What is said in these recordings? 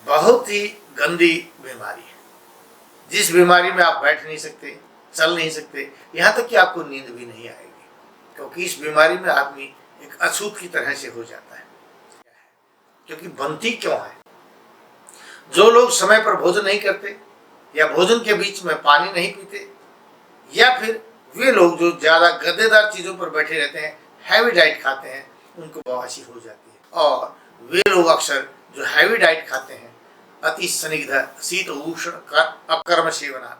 बहुत ही गंदी बीमारी है, जिस बीमारी में आप बैठ नहीं सकते, चल नहीं सकते, यहाँ तक कि आपको नींद भी नहीं आएगी, क्योंकि इस बीमारी में आदमी एक अछूत की तरह से हो जाता है। क्योंकि बनती क्यों है? जो लोग समय पर भोजन नहीं करते, या भोजन के बीच में पानी नहीं पीते, या फिर वे लोग जो ज़्यादा गद्देदार चीज़ों पर बैठे रहते हैं, हैवी डाइट खाते हैं, उनको बवासीर हो जाती है। और वे लोग अक्सर जो हैवी डाइट खाते हैं, अति स्निग्ध शीत उष्ण अकर्म सेवना,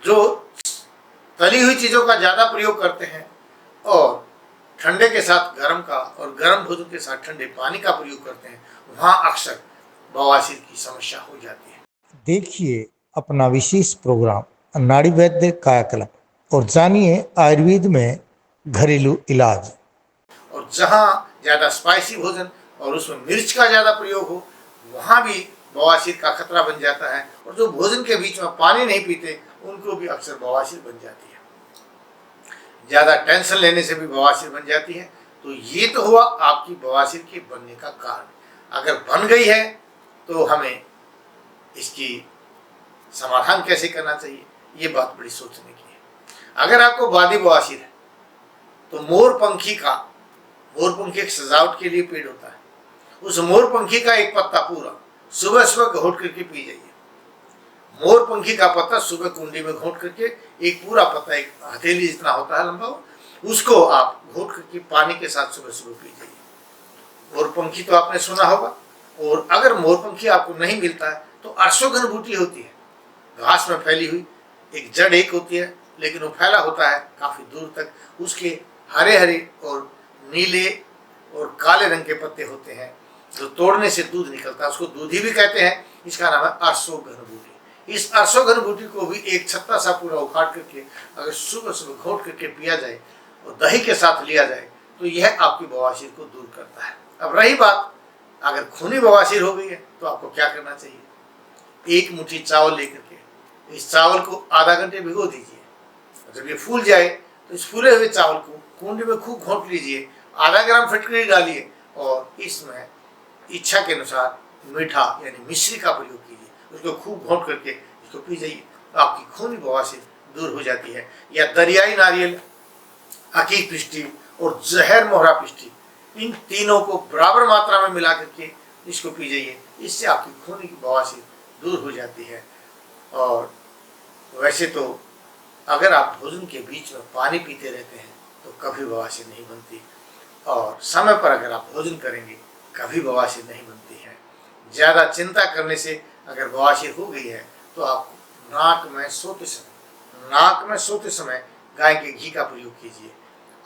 जो तली हुई चीज़ों का ज़्यादा प्रयोग करते हैं और ठंडे के साथ गर्म का और गर्म भोजन के साथ ठंडे पानी का प्रयोग करते हैं, वहाँ अक्सर बवासीर की समस्या हो जाती है। देखिए अपना विशेष प्रोग्राम नाड़ी वैद्य कायाकल्प और जानिए आयुर्वेद में घरेलू इलाज। और जहाँ ज़्यादा स्पाइसी भोजन और उसमें मिर्च का ज़्यादा प्रयोग हो, वहाँ भी बवासीर का खतरा बन जाता है। और जो भोजन के बीच में पानी नहीं पीते, उनको भी अक्सर बवासीर बन जाती है। ज़्यादा टेंशन लेने से भी बवासीर बन जाती है। तो ये तो हुआ आपकी बवासीर के बनने का कारण। अगर बन गई है तो हमें इसकी समाधान कैसे करना चाहिए, ये बात बड़ी सोचने की है। अगर आपको वादी बवासीर है तो मोरपंखी एक सजावट के लिए पेड़ होता है, उस मोरपंखी का एक पत्ता पूरा सुबह सुबह घोट करके पी जाइए। मोरपंखी का पत्ता सुबह कुंडी में घोट करके, एक पूरा पत्ता एक हथेली जितना होता है लंबा, उसको आप घोट करके पानी के साथ सुबह सुबह पी जाइए। मोरपंखी तो आपने सुना होगा। और अगर मोरपंखी आपको नहीं मिलता है तो अरसोघन बूटी होती है, घास में फैली हुई एक जड़ एक होती है, लेकिन वो फैला होता है काफ़ी दूर तक। उसके हरे हरे और नीले और काले रंग के पत्ते होते हैं, जो तोड़ने से दूध निकलता है, उसको दूधी भी कहते हैं। इसका नाम है अरसोघन बूटी। इस अरसोघन बूटी को भी एक छत्ता सा पूरा उखाड़ करके अगर सुबह सुबह घोट करके पिया जाए और दही के साथ लिया जाए, तो यह आपकी बवासीर को दूर करता है। अब रही बात, अगर खूनी बवासीर हो गई है तो आपको क्या करना चाहिए? एक मुट्ठी चावल लेकर के इस चावल को आधा घंटे भिगो दीजिए। जब ये फूल जाए तो इस फूले हुए चावल को कुंडी में खूब घोंट लीजिए, आधा ग्राम फिटकरी डालिए और इसमें इच्छा के अनुसार मीठा यानी मिश्री का प्रयोग कीजिए। उसको खूब घोंट करके इसको पी जाइए, तो आपकी खूनी बवासीर दूर हो जाती है। या दरियाई नारियल, हकीक पिष्टी और जहर मोहरा पिष्टी, इन तीनों को बराबर मात्रा में मिला करके इसको पी जाइए। इससे आपकी खूनी की बवासीर दूर हो जाती है। और वैसे तो अगर आप भोजन के बीच में पानी पीते रहते हैं तो कभी बवासीर नहीं बनती, और समय पर अगर आप भोजन करेंगे कभी बवासीर नहीं बनती है। ज़्यादा चिंता करने से अगर बवासीर हो गई है तो आप नाक में सोते समय गाय के घी का प्रयोग कीजिए।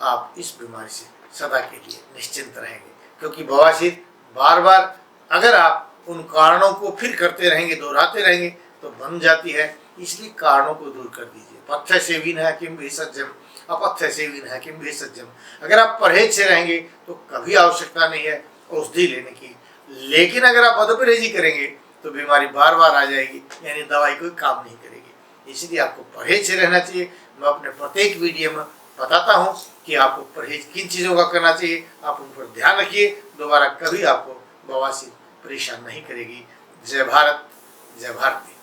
आप इस बीमारी से सदा के लिए निश्चिंत रहेंगे, क्योंकि बवासीर बार बार अगर आप उन कारणों को फिर करते रहेंगे, दोहराते रहेंगे, तो बन जाती है। इसलिए कारणों को दूर कर दीजिए। पथ्य सेविन है किम भेषजम, अपथ्य सेविन है किम भेषजम। अगर आप परहेज से रहेंगे तो कभी आवश्यकता नहीं है औषधि लेने की, लेकिन अगर आप बदपरहेजी करेंगे तो बीमारी बार बार आ जाएगी, यानी दवाई कोई काम नहीं करेगी। इसलिए आपको परहेज से रहना चाहिए। मैं अपने प्रत्येक वीडियो में बताता हूँ कि आपको परहेज किन चीज़ों का करना चाहिए, आप उन पर ध्यान रखिए। दोबारा कभी आपको बवासीर परेशान नहीं करेगी। जय भारत, जय भारती।